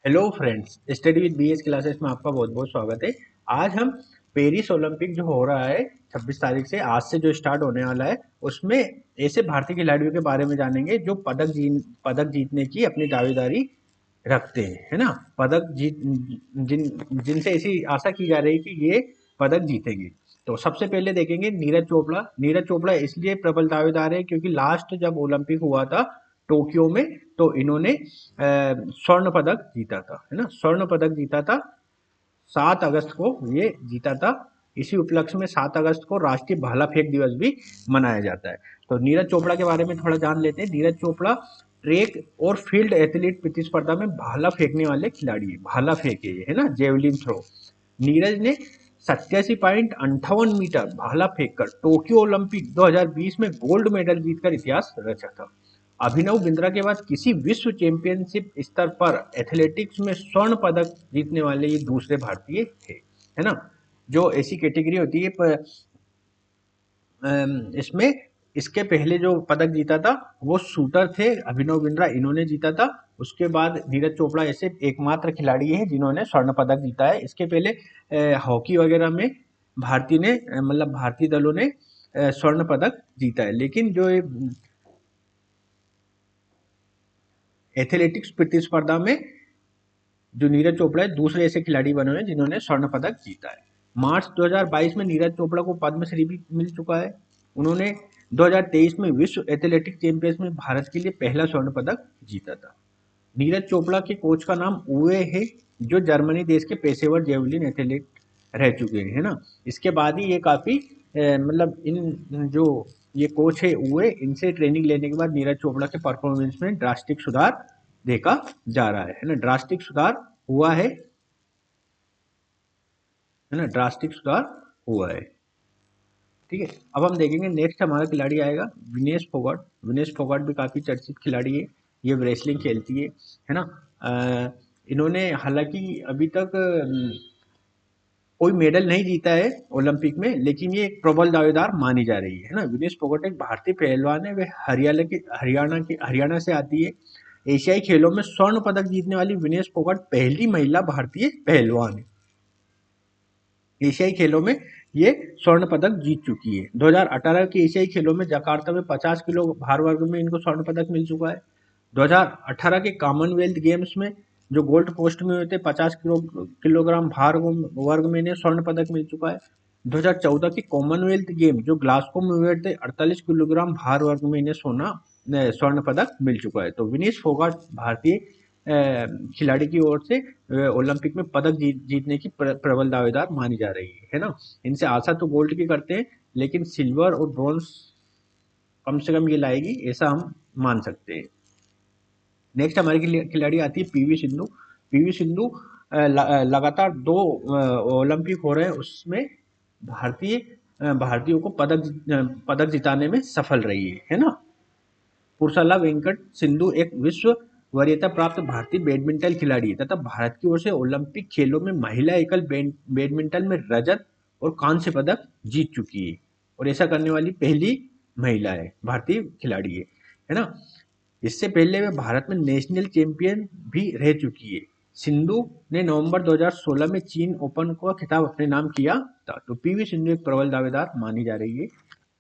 Hello friends, study with BS classes में आपका बहुत बहुत स्वागत है। आज हम पेरिस ओलंपिक जो हो रहा है 26 तारीख से, आज से जो स्टार्ट होने वाला है, उसमें ऐसे भारतीय खिलाड़ियों के बारे में जानेंगे जो पदक जीतने की अपनी दावेदारी रखते हैं, है ना। पदक जीत जिन जिनसे ऐसी आशा की जा रही है कि ये पदक जीतेंगे। तो सबसे पहले देखेंगे नीरज चोपड़ा इसलिए प्रबल दावेदार है क्योंकि लास्ट जब ओलंपिक हुआ था टोक्यो में, तो इन्होंने स्वर्ण पदक जीता था, है ना। स्वर्ण पदक जीता था 7 अगस्त को ये जीता था। इसी उपलक्ष्य में 7 अगस्त को राष्ट्रीय भाला फेंक दिवस भी मनाया जाता है। तो नीरज चोपड़ा के बारे में थोड़ा जान लेते हैं। नीरज चोपड़ा ट्रैक और फील्ड एथलीट प्रतिस्पर्धा में भाला फेंकने वाले खिलाड़ी है। भाला फेंके, है ना, जेवलिन थ्रो। नीरज ने 87.58 मीटर भाला फेंककर टोक्यो ओलंपिक 2020 में गोल्ड मेडल जीतकर इतिहास रचा था। अभिनव बिंद्रा के बाद किसी विश्व चैंपियनशिप स्तर पर एथलेटिक्स में स्वर्ण पदक जीतने वाले ये दूसरे भारतीय थे, है ना। जो ऐसी कैटेगरी होती है इसमें इसके पहले जो पदक जीता था वो शूटर थे, अभिनव बिंद्रा, इन्होंने जीता था। उसके बाद नीरज चोपड़ा ऐसे एकमात्र खिलाड़ी है जिन्होंने स्वर्ण पदक जीता है। इसके पहले हॉकी वगैरह में भारतीय दलों ने स्वर्ण पदक जीता है। लेकिन जो एथलेटिक्स प्रतिस्पर्धा में जो नीरज चोपड़ा है, दूसरे ऐसे खिलाड़ी बने हुए हैं जिन्होंने स्वर्ण पदक जीता है। मार्च 2022 में नीरज चोपड़ा को पद्मश्री भी मिल चुका है। उन्होंने 2023 में विश्व एथलेटिक चैंपियंस में भारत के लिए पहला स्वर्ण पदक जीता था। नीरज चोपड़ा के कोच का नाम उवे है, जो जर्मनी देश के पेशेवर जेवलिन एथलीट रह चुके हैं, है ना। इसके बाद ही ये काफी इन जो ये कोच है उवे, इनसे ट्रेनिंग लेने के बाद नीरज चोपड़ा के परफॉर्मेंस में ड्रास्टिक सुधार देखा जा रहा है ना। ड्रास्टिक सुधार हुआ है ना, ड्रास्टिक सुधार हुआ है। ठीक है, अब हम देखेंगे नेक्स्ट हमारा खिलाड़ी आएगा विनेश फोगाट। विनेश फोगाट भी काफी चर्चित खिलाड़ी है। ये रेसलिंग खेलती है ना। इन्होंने हालांकि अभी तक कोई मेडल नहीं जीता है ओलंपिक में, लेकिन ये एक प्रबल दावेदार मानी जा रही है ना। विनेश फोगाट एक भारतीय पहलवान है। वे हरियाणा से आती है। एशियाई खेलों में स्वर्ण पदक जीतने वाली विनेश फोगाट पहली महिला भारतीय पहलवान है। एशियाई खेलों में ये स्वर्ण पदक जीत चुकी है। 2018 के एशियाई खेलों में जकार्ता में 50 किलो भार वर्ग में इनको स्वर्ण पदक मिल चुका है। 2018 के कॉमनवेल्थ गेम्स में जो गोल्ड पोस्ट में हुए थे 50 किलोग्राम भार वर्ग में इन्हें स्वर्ण पदक मिल चुका है। 2014 के कॉमनवेल्थ गेम जो ग्लासगो में हुए थे 48 किलोग्राम भार वर्ग में इन्हें स्वर्ण पदक मिल चुका है। तो विनेश फोगाट भारतीय खिलाड़ी की ओर से ओलंपिक में पदक जीतने की प्रबल दावेदार मानी जा रही है ना। इनसे आशा तो गोल्ड की करते हैं, लेकिन सिल्वर और ब्रॉन्ज कम से कम ये लाएगी, ऐसा हम मान सकते हैं। नेक्स्ट हमारी खिलाड़ी आती है पीवी सिंधु। पीवी सिंधु लगातार 2 ओलंपिक हो रहे हैं, उसमें भारतीयों को पदक जिताने में सफल रही है ना। पुरसाला वेंकट सिंधु एक विश्व वरीयता प्राप्त भारतीय बैडमिंटन खिलाड़ी है तथा भारत की ओर से ओलंपिक खेलों में महिला एकल बैडमिंटन में रजत और कांस्य पदक जीत चुकी है, और ऐसा करने वाली पहली महिला है, भारतीय खिलाड़ी है ना। इससे पहले वे भारत में नेशनल चैंपियन भी रह चुकी है। सिंधु ने नवंबर 2016 में चीन ओपन का खिताब अपने नाम किया था। तो पीवी सिंधु एक प्रबल दावेदार मानी जा रही है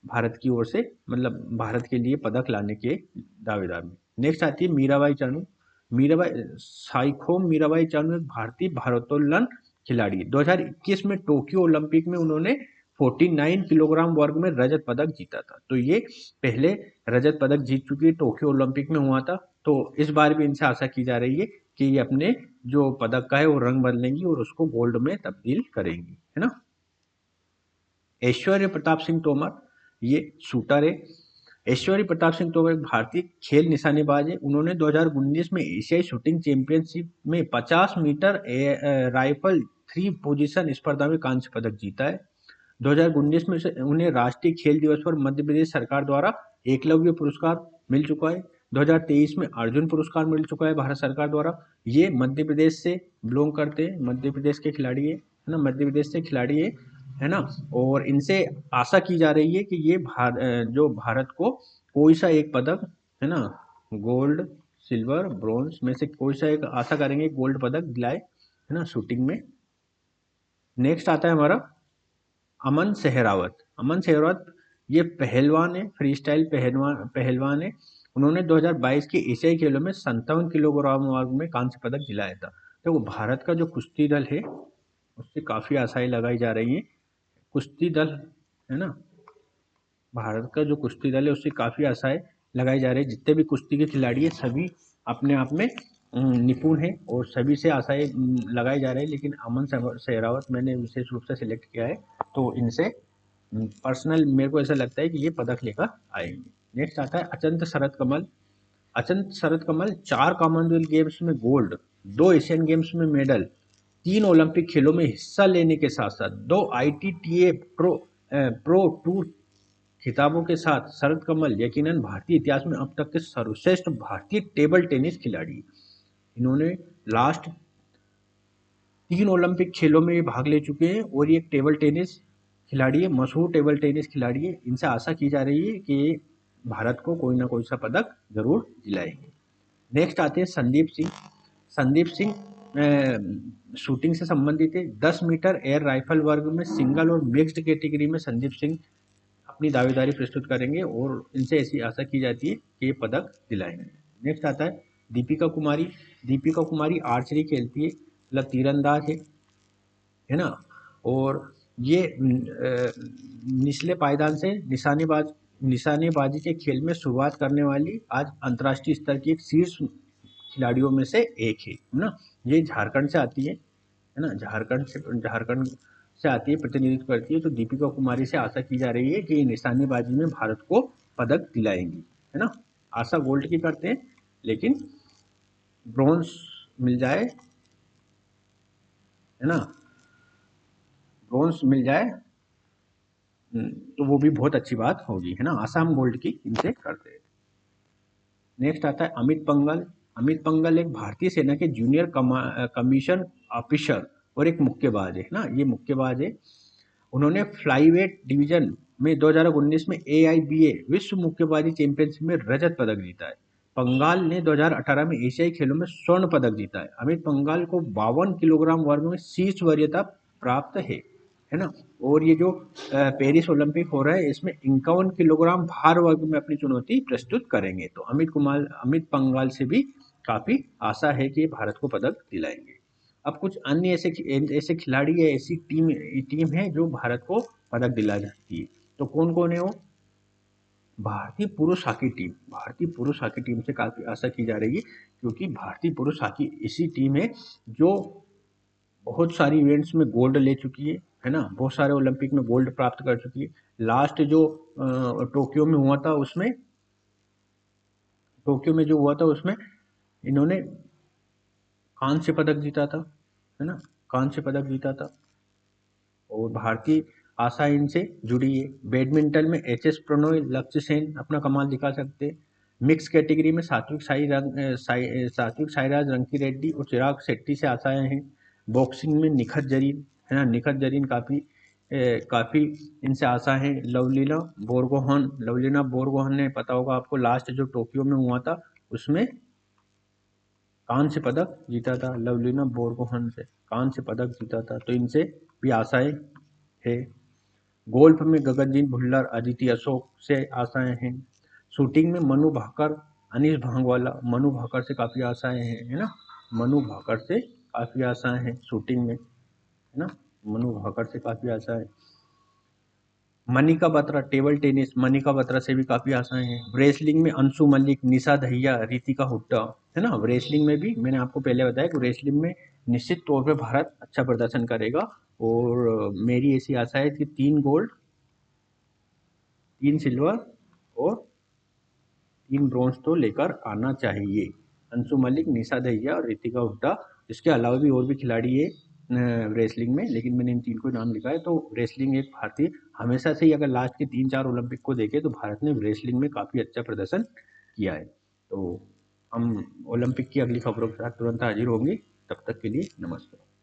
भारत की ओर से, भारत के लिए पदक लाने के दावेदार में। नेक्स्ट आती है मीराबाई चानू। मीराबाई चानू एक भारतीय भारोत्तोलन खिलाड़ी है। 2021 में टोक्यो ओलंपिक में उन्होंने 49 किलोग्राम वर्ग में रजत पदक जीता था। तो ये पहले रजत पदक जीत चुकी है, टोक्यो ओलंपिक में हुआ था। तो इस बार भी इनसे आशा की जा रही है कि ये अपने जो पदक का है वो रंग बदलेंगी और उसको गोल्ड में तब्दील करेंगी, है ना। ऐश्वर्य प्रताप सिंह तोमर, ये शूटर है। ऐश्वर्य प्रताप सिंह तोमर एक भारतीय खेल निशानेबाज है। उन्होंने 2019 में एशियाई शूटिंग चैंपियनशिप में 50 मीटर राइफल 3 पोजीशन स्पर्धा में कांस्य पदक जीता है। 2019 में से उन्हें राष्ट्रीय खेल दिवस पर मध्य प्रदेश सरकार द्वारा एकलव्य पुरस्कार मिल चुका है। 2023 में अर्जुन पुरस्कार मिल चुका है भारत सरकार द्वारा। ये मध्य प्रदेश से बिलोंग करते हैं, मध्य प्रदेश के खिलाड़ी है ना, मध्य प्रदेश से खिलाड़ी है ना। और इनसे आशा की जा रही है कि ये जो भारत को कोई सा एक पदक, है ना, गोल्ड, सिल्वर, ब्रॉन्ज में से कोई सा एक आशा करेंगे गोल्ड पदक दिलाए, है ना, शूटिंग में। नेक्स्ट आता है हमारा अमन सहरावत। अमन सहरावत ये पहलवान है, फ्री स्टाइल पहलवान है। उन्होंने 2022 के एशियाई खेलों में 57 किलोग्राम वर्ग में कांस्य पदक दिलाया था। तो भारत का जो कुश्ती दल है उससे काफ़ी आशाएं लगाई जा रही हैं। कुश्ती दल है ना, भारत का जो कुश्ती दल है उससे काफ़ी आशाएं लगाई जा रही है। जितने भी कुश्ती के खिलाड़ी हैं सभी अपने आप में निपुण हैं और सभी से आशाएं लगाई जा रही है। लेकिन अमन सहरावत मैंने विशेष रूप से सिलेक्ट किया है, तो इनसे पर्सनल मेरे को ऐसा लगता है कि ये पदक लेकर आएंगे। नेक्स्ट आता है अचंत शरत कमल। अचंत शरत कमल 4 कॉमनवेल्थ गेम्स में गोल्ड, 2 एशियन गेम्स में मेडल, 3 ओलंपिक खेलों में हिस्सा लेने के साथ साथ 2 ITTA प्रो टूर खिताबों के साथ शरत कमल यकीनन भारतीय इतिहास में अब तक के सर्वश्रेष्ठ भारतीय टेबल टेनिस खिलाड़ी। इन्होंने लास्ट 3 ओलंपिक खेलों में भाग ले चुके हैं और ये टेबल टेनिस खिलाड़ी है, मशहूर टेबल टेनिस खिलाड़ी है। इनसे आशा की जा रही है कि भारत को कोई ना कोई सा पदक जरूर दिलाएंगे। नेक्स्ट आते हैं संदीप सिंह। संदीप सिंह शूटिंग से संबंधित है। 10 मीटर एयर राइफल वर्ग में सिंगल और मिक्स्ड कैटेगरी में संदीप सिंह अपनी दावेदारी प्रस्तुत करेंगे और इनसे ऐसी आशा की जाती है कि ये पदक दिलाएंगे। नेक्स्ट आता है दीपिका कुमारी। दीपिका कुमारी आर्चरी खेलती है, मतलब तीरंदाज है ना, और ये निचले पायदान से निशानेबाजी के खेल में शुरुआत करने वाली आज अंतर्राष्ट्रीय स्तर की एक शीर्ष खिलाड़ियों में से एक है ना। ये झारखंड से आती है ना, झारखंड से आती है, प्रतिनिधित्व करती है। तो दीपिका कुमारी से आशा की जा रही है कि निशानेबाजी में भारत को पदक दिलाएंगी, है ना। आशा गोल्ड की करते हैं, लेकिन ब्रॉन्ज मिल जाए, है ना, ब्रॉन्ज मिल जाए तो वो भी बहुत अच्छी बात होगी, है ना। आशा हम गोल्ड की इनसे करते हैं। नेक्स्ट आता है अमित पंघल। अमित पंघल एक भारतीय सेना के जूनियर कमीशन ऑफिसर और एक मुक्केबाज है ना, ये मुक्केबाज है। उन्होंने फ्लाईवेट डिवीजन में 2019 में AIBA विश्व मुक्केबाजी चैंपियनशिप में रजत पदक जीता है। पंघाल ने 2018 में एशियाई खेलों में स्वर्ण पदक जीता है। अमित पंघाल को 52 किलोग्राम वर्ग में शीर्ष वरीयता प्राप्त है ना। और ये जो पेरिस ओलंपिक हो रहा है इसमें 51 किलोग्राम भार वर्ग में अपनी चुनौती प्रस्तुत करेंगे। तो अमित पंघाल से भी काफी आशा है कि भारत को पदक दिलाएंगे। अब कुछ अन्य ऐसे खिलाड़ी या ऐसी टीम है जो भारत को पदक दिला सकती है। तो कौन कौन है वो? भारतीय पुरुष हॉकी टीम से काफी आशा की जा रही है, क्योंकि भारतीय पुरुष हॉकी ऐसी टीम है जो बहुत सारी इवेंट्स में गोल्ड ले चुकी है ना, बहुत सारे ओलंपिक में गोल्ड प्राप्त कर चुकी है। लास्ट जो टोक्यो में हुआ था उसमें इन्होंने कांस्य पदक जीता था, है ना, कांस्य पदक जीता था। और भारतीय आशा इनसे जुड़ी है। बैडमिंटन में HS प्रणोय, लक्ष्य सेन अपना कमाल दिखा सकते हैं। मिक्स कैटेगरी में सात्विक साईराज, रंकी रेड्डी और चिराग शेट्टी से आशाएं हैं। बॉक्सिंग में निखत जरीन, है ना, निखत जरीन काफ़ी इनसे आशा है। लवलीना बोरगोहन ने, पता होगा आपको, लास्ट जो टोक्यो में हुआ था उसमें कांस्य पदक जीता था। लवलीना बोरगोहन से कांस्य पदक जीता था, तो इनसे भी आशाएं है। गोल्फ में गगनदीप भुल्लर, अदिति अशोक से आशाएं हैं। शूटिंग में मनु भाकर, अनीश भांगवाला, मनु भाकर से काफ़ी आशाएं हैं, है ना, मनु भाकर से काफ़ी आशाएं हैं शूटिंग में, है ना, मनु भाकर से काफ़ी आशाएं। मनिका बत्रा, टेबल टेनिस, मनिका बत्रा से भी काफ़ी आशाएं हैं। रेसलिंग में अंशु मलिक, निशा दहिया, रितिका हुड्डा, है ना। रेसलिंग में भी मैंने आपको पहले बताया कि रेसलिंग में निश्चित तौर पे भारत अच्छा प्रदर्शन करेगा, और मेरी ऐसी आशा है कि 3 गोल्ड, 3 सिल्वर और 3 ब्रॉन्ज तो लेकर आना चाहिए। अंशु मलिक, निशा दहिया और रितिका हुड्डा। इसके अलावा भी और भी खिलाड़ी है रेसलिंग में, लेकिन मैंने इन 3 को नाम लिखा है। तो रेसलिंग एक भारतीय हमेशा से ही, अगर लास्ट के 3-4 ओलंपिक को देखें तो भारत ने रेसलिंग में काफ़ी अच्छा प्रदर्शन किया है। तो हम ओलंपिक की अगली खबरों के साथ तुरंत हाजिर होंगे। तब तक के लिए नमस्कार।